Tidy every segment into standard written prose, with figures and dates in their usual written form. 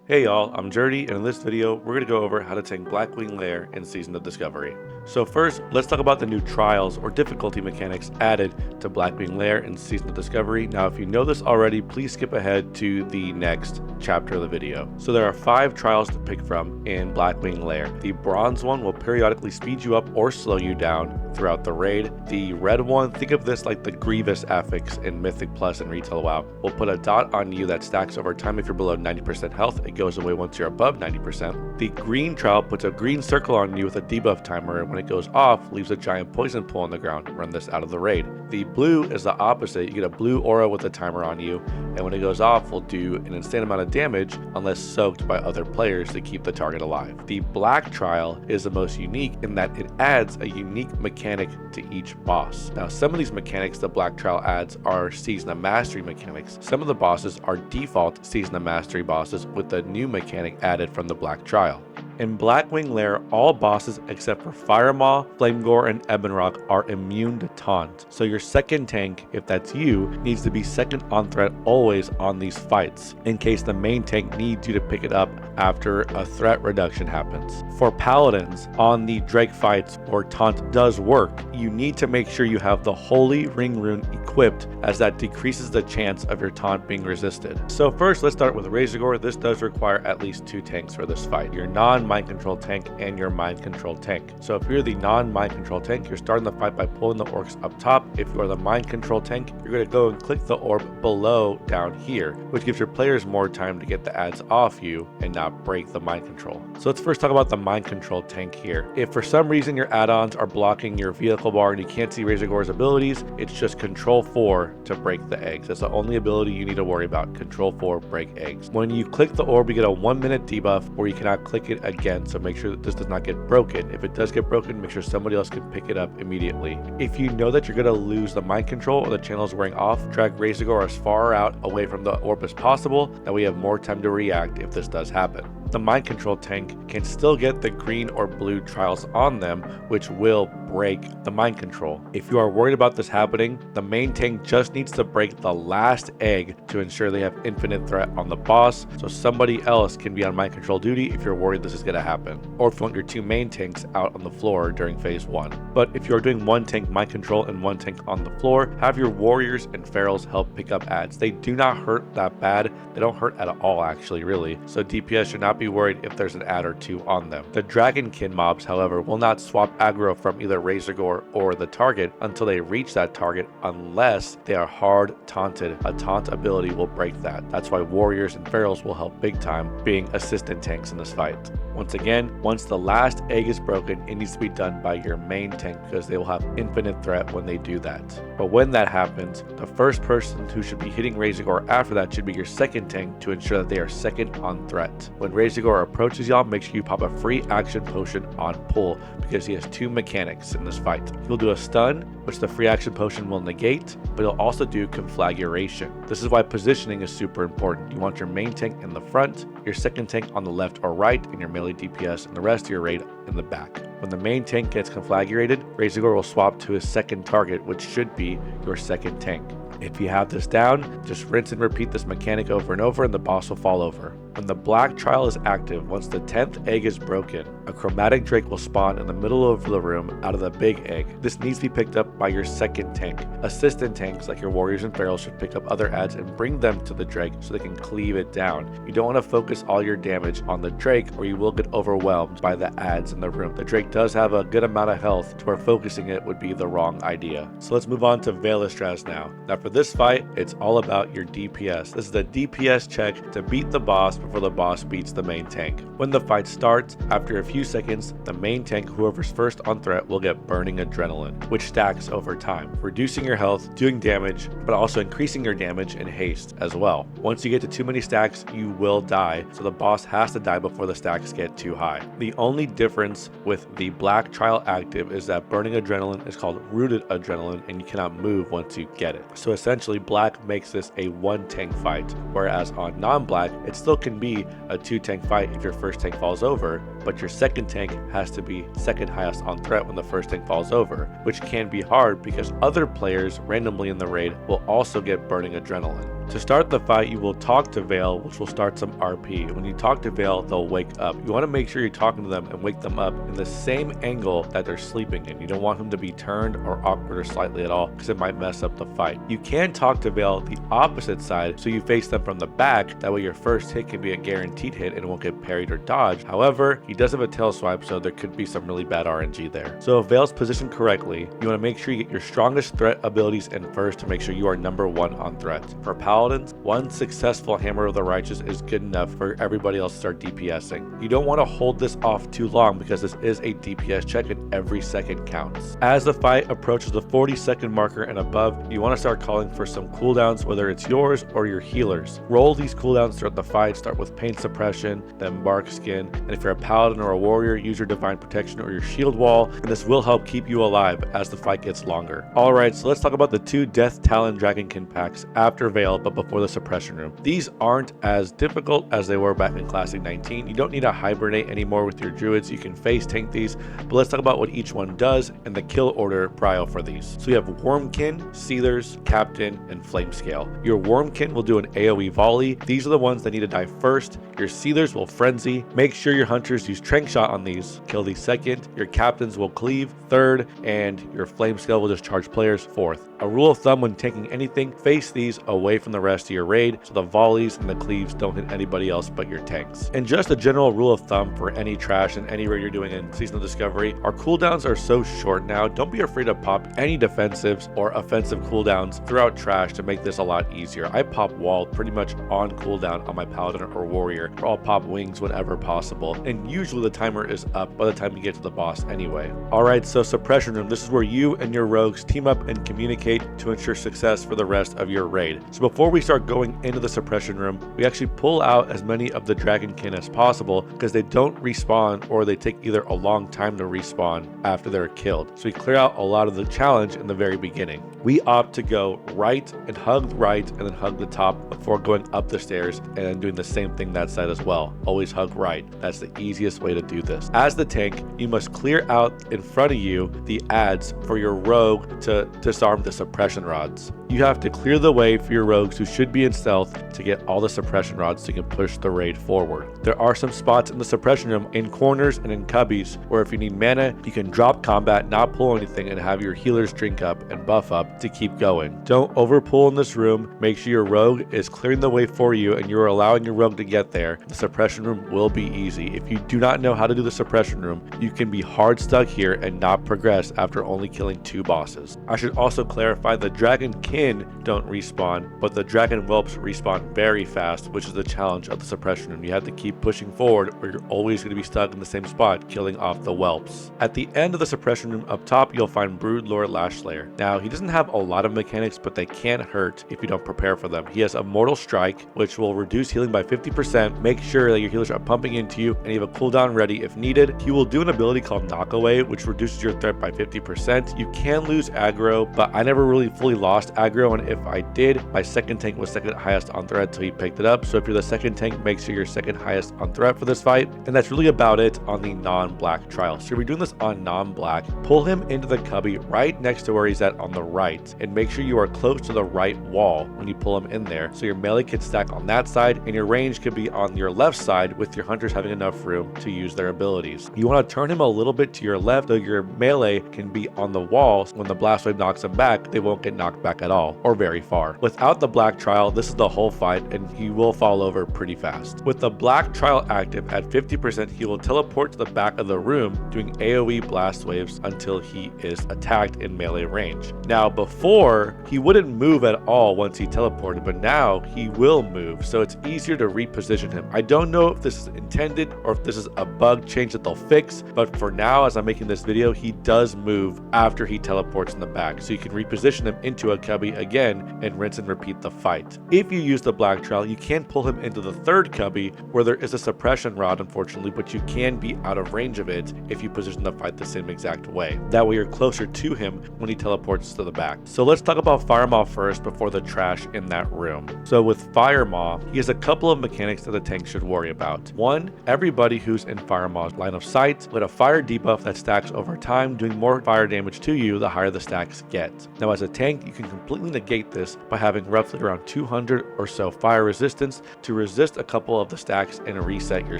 Hey y'all, I'm Jerdy, and in this video, we're going to go over how to tank Blackwing Lair in Season of Discovery. So first, let's talk about the new trials or difficulty mechanics added to Blackwing Lair in Season of Discovery. Now, if you know this already, please skip ahead to the next chapter of the video. So there are 5 trials to pick from in Blackwing Lair. The bronze one will periodically speed you up or slow you down throughout the raid. The red one, think of this like the Grievous affix in Mythic Plus and Retail WoW, will put a dot on you that stacks over time if you're below 90% health. It goes away once you're above 90%. The green trial puts a green circle on you with a debuff timer, and when it goes off, leaves a giant poison pool on the ground. Run this out of the raid. The blue is the opposite. You get a blue aura with a timer on you, and when it goes off, will do an insane amount of damage unless soaked by other players to keep the target alive. The black trial is the most unique in that it adds a unique mechanic to each boss. Now, some of these mechanics the black trial adds are Season of Mastery mechanics. Some of the bosses are default Season of Mastery bosses with the new mechanic added from the black trial. In Blackwing Lair, all bosses except for Firemaw, Flamegor, and Ebonroc are immune to Taunt. So your second tank, if that's you, needs to be second on threat always on these fights, in case the main tank needs you to pick it up after a threat reduction happens. For Paladins, on the Drake fights where Taunt does work, you need to make sure you have the Holy Ring Rune equipped, as that decreases the chance of your Taunt being resisted. So first, let's start with Razorgore. This does require at least 2 tanks for this fight. Your non-mind control tank and your mind control tank. So if you're the non-mind control tank, you're starting the fight by pulling the orcs up top. If you're the mind control tank, you're going to go and click the orb below down here, which gives your players more time to get the adds off you and not break the mind control. So let's first talk about the mind control tank here. If for some reason your add-ons are blocking your vehicle bar and you can't see Razorgore's abilities, it's just Control 4 to break the eggs. That's the only ability you need to worry about. Control 4, break eggs. When you click the orb, you get a 1-minute debuff, or you cannot click it again, so make sure that this does not get broken. If it does get broken, make sure somebody else can pick it up immediately. If you know that you're going to lose the mind control or the channel is wearing off, drag Razorgore as far out away from the orb as possible, that we have more time to react if this does happen. The mind control tank can still get the green or blue trials on them, which will break the mind control. If you are worried about this happening, the main tank just needs to break the last egg to ensure they have infinite threat on the boss, so somebody else can be on mind control duty if you're worried this is going to happen, or if you want your 2 main tanks out on the floor during phase 1. But if you're doing 1 tank mind control and 1 tank on the floor, have your warriors and ferals help pick up adds. They do not hurt that bad. They don't hurt at all, actually, really, so DPS should not be worried if there's an add or 2 on them. The Dragonkin mobs, however, will not swap aggro from either Razorgore or the target until they reach that target, unless they are hard taunted. A taunt ability will break that. That's why warriors and ferals will help big time, being assistant tanks in this fight. Once again, once the last egg is broken, it needs to be done by your main tank, because they will have infinite threat when they do that. But when that happens, the first person who should be hitting Razorgore after that should be your second tank, to ensure that they are second on threat. When Razorgore approaches y'all, make sure you pop a free action potion on pull, because he has 2 mechanics in this fight. He'll do a stun, which the free action potion will negate, but he'll also do conflagration. This is why positioning is super important. You want your main tank in the front, your second tank on the left or right, and your melee DPS and the rest of your raid in the back. When the main tank gets conflagrated, Razorgore will swap to his second target, which should be your second tank. If you have this down, just rinse and repeat this mechanic over and over, and the boss will fall over. When the black trial is active, once the 10th egg is broken, a chromatic drake will spawn in the middle of the room out of the big egg. This needs to be picked up by your second tank. Assistant tanks like your warriors and ferals should pick up other adds and bring them to the drake so they can cleave it down. You don't want to focus all your damage on the drake, or you will get overwhelmed by the adds in the room. The drake does have a good amount of health, to where focusing it would be the wrong idea. So let's move on to Vaelastrasz now. Now for this fight, it's all about your DPS. This is a DPS check to beat the boss before the boss beats the main tank. When the fight starts, after a few seconds, the main tank, whoever's first on threat, will get burning adrenaline, which stacks over time, reducing your health, doing damage, but also increasing your damage and haste as well. Once you get to too many stacks, you will die, so the boss has to die before the stacks get too high. The only difference with the black trial active is that burning adrenaline is called rooted adrenaline, and you cannot move once you get it. So essentially, black makes this a 1 tank fight, whereas on non-black, it still can be a 2 tank fight if your first tank falls over, but your second tank has to be second highest on threat when the first tank falls over, which can be hard because other players randomly in the raid will also get burning adrenaline. To start the fight, you will talk to Vael, which will start some RP. When you talk to Vael, they'll wake up. You want to make sure you're talking to them and wake them up in the same angle that they're sleeping in. You don't want them to be turned or awkward or slightly at all because it might mess up the fight. You can talk to Vael the opposite side, so you face them from the back. That way your first hit can be a guaranteed hit and it won't get parried or dodged. However, he does have a tail swipe, so there could be some really bad RNG there. So if Vael's positioned correctly, you want to make sure you get your strongest threat abilities in first to make sure you are number 1 on threat. For Paladins, one successful Hammer of the Righteous is good enough for everybody else to start DPSing. You don't want to hold this off too long because this is a DPS check and every second counts. As the fight approaches the 40-second marker and above, you want to start calling for some cooldowns, whether it's yours or your healers. Roll these cooldowns throughout the fight. Start with Pain Suppression, then Bark Skin, and if you're a Paladin or a Warrior, use your Divine Protection or your Shield Wall, and this will help keep you alive as the fight gets longer. Alright, so let's talk about the 2 Death Talon Dragonkin packs after Vael, but before the Suppression Room. These aren't as difficult as they were back in Classic 19. You don't need to hibernate anymore with your druids. You can face tank these, but let's talk about what each one does and the kill order prio for these. So you have Wormkin, Sealers, Captain, and Flamescale. Your Wormkin will do an AoE volley. These are the ones that need to die first. Your Sealers will frenzy. Make sure your hunters use Trank Shot on these. Kill these second. Your captains will cleave third, and your Flamescale will just charge players fourth. A rule of thumb when tanking anything, face these away from the rest of your raid so the volleys and the cleaves don't hit anybody else but your tanks. And just a general rule of thumb for any trash and any raid you're doing in Season of Discovery, our cooldowns are so short now. Don't be afraid to pop any defensives or offensive cooldowns throughout trash to make this a lot easier. I pop wall pretty much on cooldown on my Paladin or Warrior, or I'll pop wings whenever possible, and usually the timer is up by the time you get to the boss anyway. Alright, so Suppression Room, this is where you and your rogues team up and communicate to ensure success for the rest of your raid. So before we start going into the Suppression Room, we actually pull out as many of the Dragonkin as possible because they don't respawn or they take either a long time to respawn after they're killed. So we clear out a lot of the challenge in the very beginning. We opt to go right and hug right and then hug the top before going up the stairs and then doing the same thing that side as well. Always hug right. That's the easiest way to do this. As the tank, you must clear out in front of you the adds for your rogue to disarm the suppression rods. You have to clear the way for your rogues who should be in stealth to get all the suppression rods so you can push the raid forward. There are some spots in the Suppression Room in corners and in cubbies where if you need mana, you can drop combat, not pull anything, and have your healers drink up and buff up to keep going. Don't overpull in this room. Make sure your rogue is clearing the way for you and you're allowing your rogue to get there. The Suppression Room will be easy. If you do not know how to do the Suppression Room, you can be hard stuck here and not progress after only killing 2 bosses. I should also clarify the Dragonkin don't respawn, but the Dragon Whelps respawn very fast, which is the challenge of the Suppression Room. You have to keep pushing forward or you're always going to be stuck in the same spot, killing off the Whelps. At the end of the Suppression Room up top, you'll find Broodlord Lashlayer. Now, he doesn't have a lot of mechanics, but they can hurt if you don't prepare for them. He has a Mortal Strike, which will reduce healing by 50%. Make sure that your healers are pumping into you and you have a cooldown ready if needed. He will do an ability called Knockaway, which reduces your threat by 50%. You can lose aggro, but I never really fully lost aggro, and if I did, my second tank was second highest on threat, so he picked it up. So if you're the second tank, make sure you're second highest on threat for this fight. And that's really about it on the non-black trial. So if you're doing this on non-black, pull him into the cubby right next to where he's at on the right, and make sure you are close to the right wall when you pull him in there, so your melee can stack on that side and your range could be on your left side with your hunters having enough room to use their abilities. You want to turn him a little bit to your left so your melee can be on the wall. So when the blast wave knocks him back, they won't get knocked back at all or very far. Without the black trial, this is the whole fight and he will fall over pretty fast. With the black trial active at 50%, he will teleport to the back of the room doing AoE blast waves until he is attacked in melee range. Now before, he wouldn't move at all once he teleported, but now he will move, so it's easier to reposition him. I don't know if this is intended or if this is a bug change that they'll fix, but for now, as I'm making this video, he does move after he teleports in the back, so you can reposition him into a cubby again and rinse and repeat the fight. If you use the black trial, you can pull him into the third cubby where there is a suppression rod, unfortunately, but you can be out of range of it if you position the fight the same exact way. That way you're closer to him when he teleports to the back. So let's talk about Firemaw first before the trash in that room. So with Firemaw, he has a couple of mechanics that the tank should worry about. One, everybody who moves in Firemaw's line of sight, with a fire debuff that stacks over time, doing more fire damage to you the higher the stacks get. Now as a tank, you can completely negate this by having roughly around 200 or so fire resistance to resist a couple of the stacks and reset your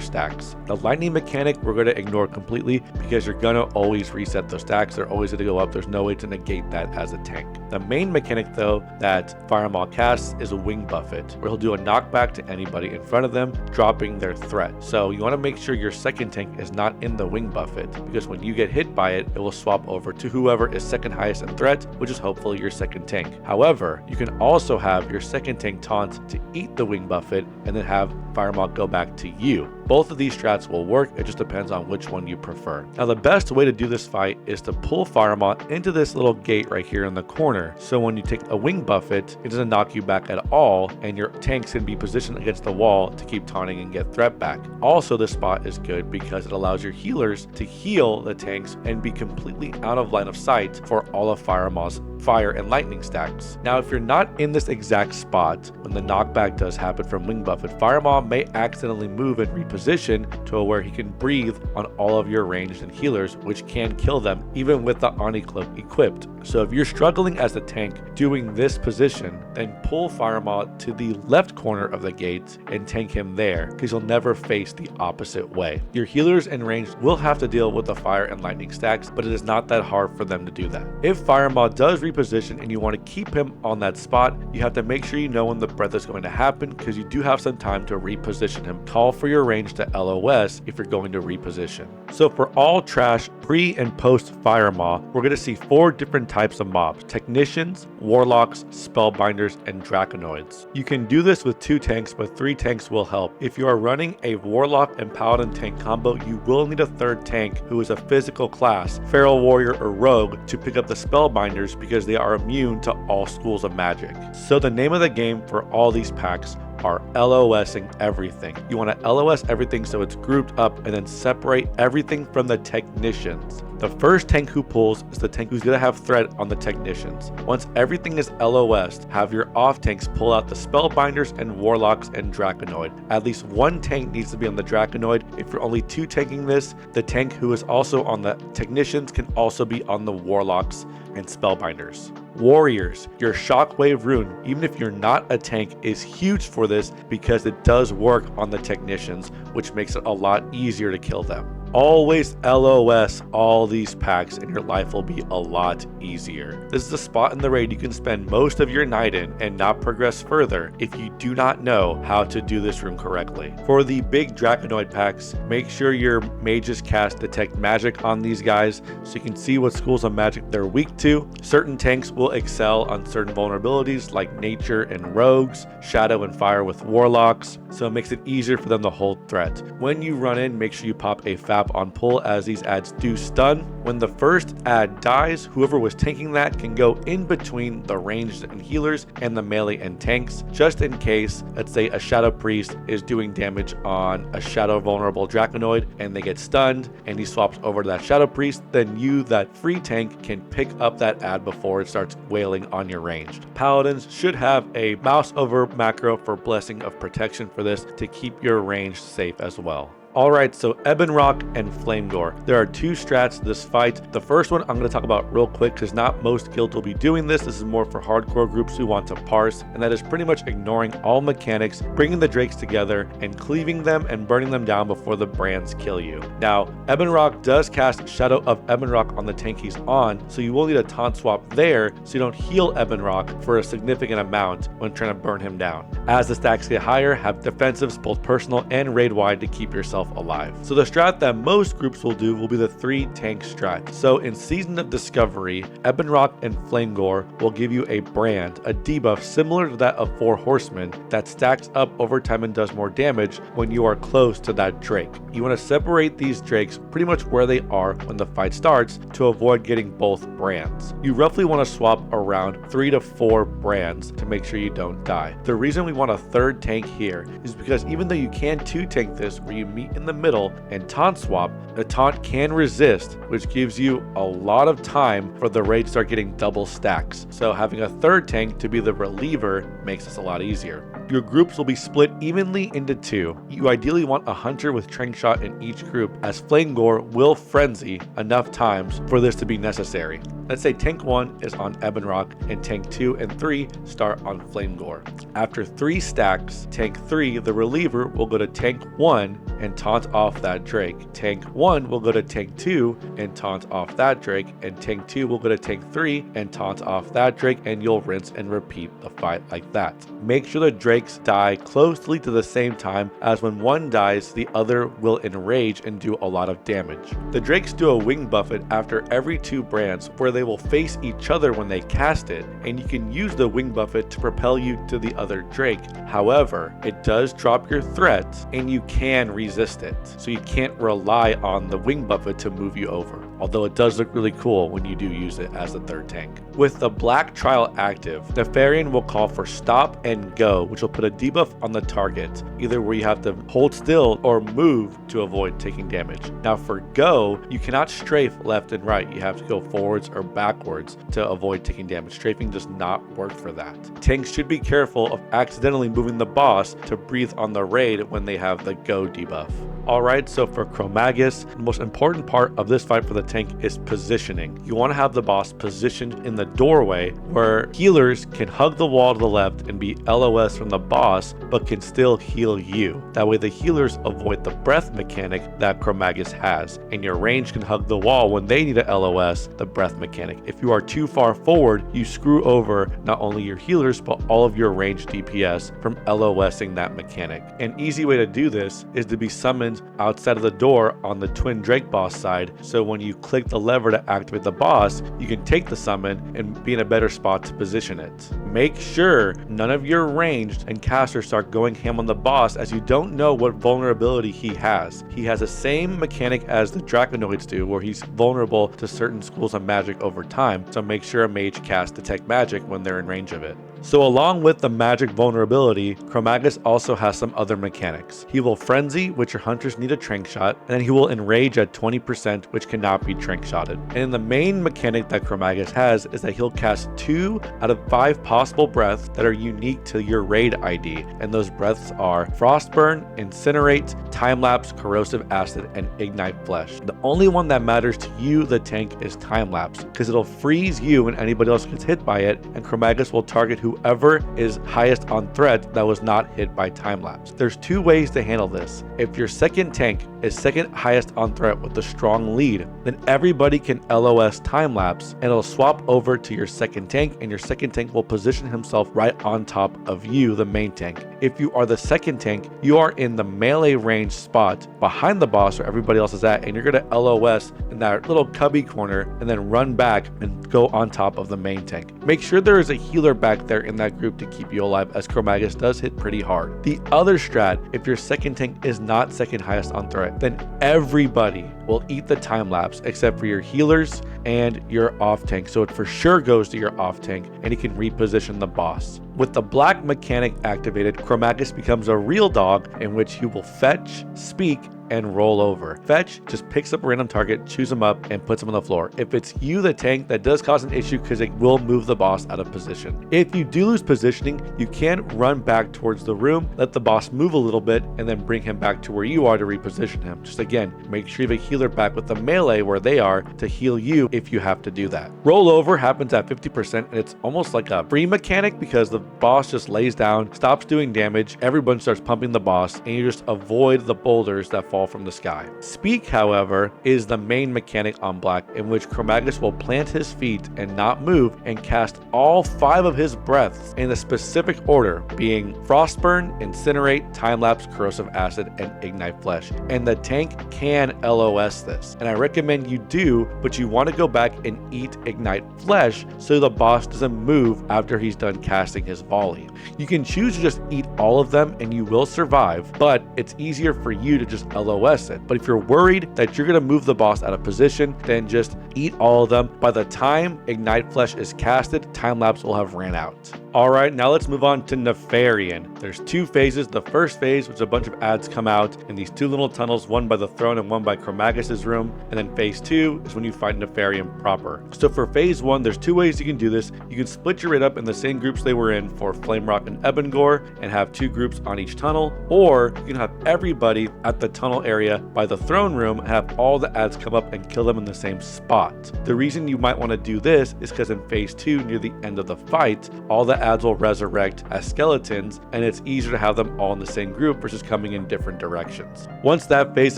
stacks. The lightning mechanic we're going to ignore completely because you're going to always reset those stacks. They're always going to go up. There's no way to negate that as a tank. The main mechanic though that Firemaw casts is a Wing Buffet, where he'll do a knockback to anybody in front of them, dropping their threat. So you want to make sure your second tank is not in the Wing Buffet, because when you get hit by it, it will swap over to whoever is second highest in threat, which is hopefully your second tank. However, you can also have your second tank taunt to eat the Wing Buffet and then have Firemaw go back to you. Both of these strats will work, it just depends on which one you prefer. Now the best way to do this fight is to pull Firemaw into this little gate right here in the corner, so when you take a Wing Buffet, it doesn't knock you back at all, and your tanks can be positioned against the wall to keep taunting and get threat back. Also, this spot is good because it allows your healers to heal the tanks and be completely out of line of sight for all of Firemaw's fire and lightning stacks. Now if you're not in this exact spot when the knockback does happen from Wing Buffet, Firemaw may accidentally move and reposition to where he can breathe on all of your ranged and healers, which can kill them even with the Oni Cloak equipped. So if you're struggling as a tank doing this position, then pull Firemaw to the left corner of the gate and tank him there, because you'll never face the opposite way. Your healers and ranged will have to deal with the fire and lightning stacks, but it is not that hard for them to do that. If Firemaw does reposition and you want to keep him on that spot, you have to make sure you know when the breath is going to happen, because you do have some time to reposition him. Call for your range to LOS if you're going to reposition. So for all trash pre and post Firemaw, we're going to see 4 different types of mobs: Technicians, Warlocks, Spellbinders, and Drakanoids. You can do this with 2 tanks, but 3 tanks will help. If you are running a Warlock and Paladin Tank combo, you will need a 3rd tank who is a physical class, Feral Warrior or Rogue, to pick up the Spellbinders because they are immune to all schools of magic. So the name of the game for all these packs are LOSing everything. You want to LOS everything so it's grouped up, and then separate everything from the Technicians. The first tank who pulls is the tank who's going to have threat on the Technicians. Once everything is LOSed, have your off tanks pull out the Spellbinders and Warlocks and Drakanoid. At least 1 tank needs to be on the Drakanoid. If you're only 2 tanking this, the tank who is also on the Technicians can also be on the Warlocks and Spellbinders. Warriors, your Shockwave rune, even if you're not a tank, is huge for this because it does work on the Technicians, which makes it a lot easier to kill them. Always LOS all these packs and your life will be a lot easier. This is the spot in the raid you can spend most of your night in and not progress further if you do not know how to do this room correctly. For the big Drakanoid packs, make sure your mages cast Detect Magic on these guys so you can see what schools of magic they're weak to. Certain tanks will excel on certain vulnerabilities like Nature and Rogues, Shadow and Fire with Warlocks, so it makes it easier for them to hold threat. When you run in, make sure you pop a FAP on pull, as these ads do stun. When the first ad dies, whoever was tanking that can go in between the ranged and healers and the melee and tanks, just in case, let's say a Shadow Priest is doing damage on a Shadow vulnerable Drakanoid and they get stunned and he swaps over to that Shadow Priest, then you, that free tank, can pick up that ad before it starts wailing on your ranged. Paladins should have a mouse over macro for Blessing of Protection for this to keep your range safe as well. Alright, so Ebonroc and Flamegor. There are 2 strats to this fight. The first one I'm going to talk about real quick because not most guilds will be doing this. This is more for hardcore groups who want to parse, and that is pretty much ignoring all mechanics, bringing the drakes together, and cleaving them and burning them down before the brands kill you. Now, Ebonroc does cast Shadow of Ebonroc on the tank he's on, so you will need a taunt swap there so you don't heal Ebonroc for a significant amount when trying to burn him down. As the stacks get higher, have defensives both personal and raid-wide to keep yourself alive. So the strat that most groups will do will be the 3 tank strat. So in Season of Discovery, Ebonroc and Flamegor will give you a brand, a debuff similar to that of 4 Horsemen that stacks up over time and does more damage when you are close to that drake. You want to separate these drakes pretty much where they are when the fight starts to avoid getting both brands. You roughly want to swap around 3 to 4 brands to make sure you don't die. The reason we want a 3rd tank here is because even though you can 2 tank this where you meet meet in the middle and taunt swap, the taunt can resist, which gives you a lot of time for the raid to start getting double stacks. So having a third tank to be the reliever makes this a lot easier. Your groups will be split evenly into two. You ideally want a hunter with trank shot in each group, as Flamegor will frenzy enough times for this to be necessary. Let's say tank 1 is on Ebonroc and tank 2 and 3 start on Flamegor. After 3 stacks, tank 3, the reliever, will go to tank 1 and taunt off that Drake. Tank 1 will go to tank 2 and taunt off that Drake, and tank 2 will go to tank 3 and taunt off that Drake, and you'll rinse and repeat the fight like that. Make sure the Drakes die closely to the same time, as when one dies, the other will enrage and do a lot of damage. The Drakes do a wing buffet after every 2 brands, where they will face each other when they cast it, and you can use the wing buffet to propel you to the other Drake. However, it does drop your threat and you can resist it, so you can't rely on the wing buffet to move you over, although it does look really cool when you do use it as the third tank. With the Black Trial active, Nefarian will call for stop and go, which will put a debuff on the target, either where you have to hold still or move to avoid taking damage. Now for go, you cannot strafe left and right, you have to go forwards or backwards to avoid taking damage. Strafing does not work for that. Tanks should be careful of accidentally moving the boss to breathe on the raid when they have the go debuff. Alright, so for Chromaggus, the most important part of this fight for the tank is positioning. You want to have the boss positioned in the doorway where healers can hug the wall to the left and be LOS from the boss, but can still heal you. That way the healers avoid the breath mechanic that Chromaggus has, and your range can hug the wall when they need a LOS, the breath mechanic. If you are too far forward, you screw over not only your healers, but all of your ranged DPS from LOSing that mechanic. An easy way to do this is to be summoned outside of the door on the Twin Drake boss side, so when you click the lever to activate the boss, you can take the summon and be in a better spot to position it. Make sure none of your ranged and casters start going ham on the boss, as you don't know what vulnerability he has. He has the same mechanic as the Drakanoids do, where he's vulnerable to certain schools of magic over time, so make sure a mage casts Detect Magic when they're in range of it. So along with the magic vulnerability, Chromaggus also has some other mechanics. He will frenzy, which your hunters need a trank shot, and then he will enrage at 20%, which cannot be trank shotted. And the main mechanic that Chromaggus has is that he'll cast 2 out of 5 possible breaths that are unique to your raid ID, and those breaths are Frostburn, Incinerate, Time-Lapse, Corrosive Acid, and Ignite Flesh. The only one that matters to you, the tank, is Time-Lapse, because it'll freeze you when anybody else gets hit by it, and Chromaggus will target whoever is highest on threat that was not hit by time-lapse. There's 2 ways to handle this. If your second tank is second highest on threat with a strong lead, then everybody can LOS time-lapse and it'll swap over to your second tank, and your second tank will position himself right on top of you, the main tank. If you are the second tank, you are in the melee range spot behind the boss where everybody else is at, and you're going to LOS in that little cubby corner and then run back and go on top of the main tank. Make sure there is a healer back there in that group to keep you alive, as Chromaggus does hit pretty hard. The other strat, if your second tank is not second highest on threat, then everybody will eat the time lapse except for your healers and your off tank, so it for sure goes to your off tank and he can reposition the boss. With the black mechanic activated, Chromaggus becomes a real dog in which he will fetch, speak, and roll over. Fetch just picks up a random target, chews him up, and puts him on the floor. If it's you, the tank, that does cause an issue because it will move the boss out of position. If you do lose positioning, you can run back towards the room, let the boss move a little bit, and then bring him back to where you are to reposition him. Just again, make sure you have a healer back with the melee where they are to heal you if you have to do that. Rollover happens at 50%, and it's almost like a free mechanic because the boss just lays down, stops doing damage, everyone starts pumping the boss, and you just avoid the boulders that fall from the sky. Speak, however, is the main mechanic on black, in which Chromaggus will plant his feet and not move and cast all 5 of his breaths in a specific order, being Frostburn, Incinerate, Time-Lapse, Corrosive Acid, and Ignite Flesh. And the tank can LOS this, and I recommend you do, but you want to go back and eat Ignite Flesh so the boss doesn't move after he's done casting his volley. You can choose to just eat all of them and you will survive, but it's easier for you to just LOS LOS it. But if you're worried that you're going to move the boss out of position, then just eat all of them. By the time Ignite Flesh is casted, time lapse will have ran out. Alright, now let's move on to Nefarian. There's two phases. The first phase, which a bunch of ads come out in these two little tunnels, one by the throne and one by Chromaggus' room. And then phase 2 is when you fight Nefarian proper. So for phase 1, there's two ways you can do this. You can split your raid up in the same groups they were in for Flamegor and Ebonroc and have two groups on each tunnel. Or you can have everybody at the tunnel area by the throne room and have all the ads come up and kill them in the same spot. The reason you might want to do this is because in phase 2, near the end of the fight, all the ads will resurrect as skeletons, and it's easier to have them all in the same group versus coming in different directions. Once that phase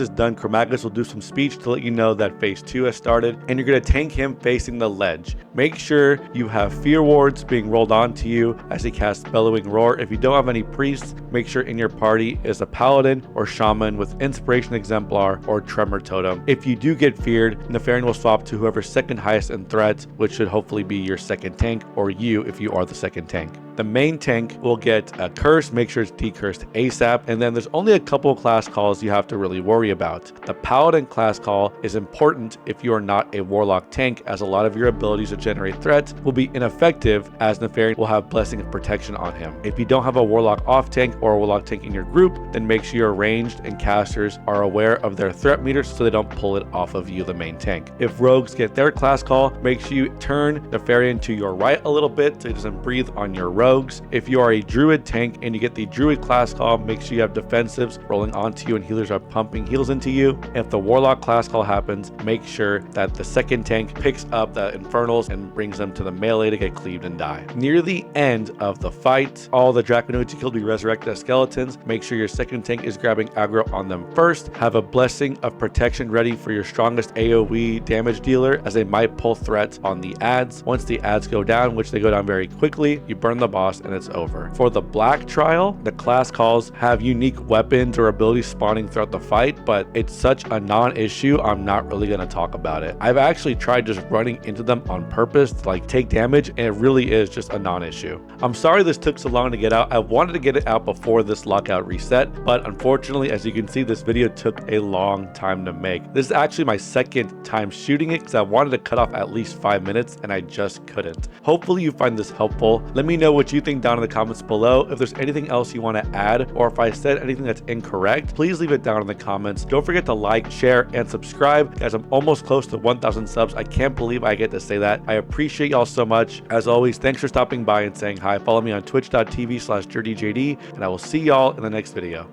is done, Chromaggus will do some speech to let you know that phase 2 has started, and you're going to tank him facing the ledge. Make sure you have fear wards being rolled onto you as he casts Bellowing Roar. If you don't have any priests, make sure in your party is a paladin or shaman with Inspiration Exemplar or Tremor Totem. If you do get feared, Nefarian will swap to whoever's second highest in threat, which should hopefully be your second tank, or you if you are the second tank. The main tank will get a curse, make sure it's decursed ASAP, and then there's only a couple class calls you have to really worry about. The Paladin class call is important if you are not a Warlock tank, as a lot of your abilities to generate threat will be ineffective, as Nefarian will have Blessing of Protection on him. If you don't have a Warlock off tank or a Warlock tank in your group, then make sure your ranged and casters are aware of their threat meters so they don't pull it off of you, the main tank. If rogues get their class call, make sure you turn Nefarian to your right a little bit so he doesn't breathe on your rogues. If you are a druid tank and you get the druid class call, make sure you have defensives rolling onto you and healers are pumping heals into you. If the warlock class call happens, make sure that the second tank picks up the infernals and brings them to the melee to get cleaved and die. Near the end of the fight, all the Drakanoids you killed will be resurrected as skeletons. Make sure your second tank is grabbing aggro on them first. Have a Blessing of Protection ready for your strongest AoE damage dealer, as they might pull threats on the ads. Once the ads go down, which they go down very quickly, you burn the boss and it's over. For the black trial, the class calls have unique weapons or abilities spawning throughout the fight, but it's such a non-issue, I'm not really going to talk about it. I've actually tried just running into them on purpose to like take damage, and it really is just a non-issue. I'm sorry this took so long to get out. I wanted to get it out before this lockout reset, but unfortunately, as you can see, this video took a long time to make. This is actually my second time shooting it because I wanted to cut off at least 5 minutes and I just couldn't. Hopefully you find this helpful. Let me know what you think down in the comments below. If there's anything else you want to add, or if I said anything that's incorrect, please leave it down in the comments. Don't forget to like, share, and subscribe. Guys, I'm almost close to 1,000 subs. I can't believe I get to say that. I appreciate y'all so much. As always, thanks for stopping by and saying hi. Follow me on twitch.tv/dirtyjd, and I will see y'all in the next video.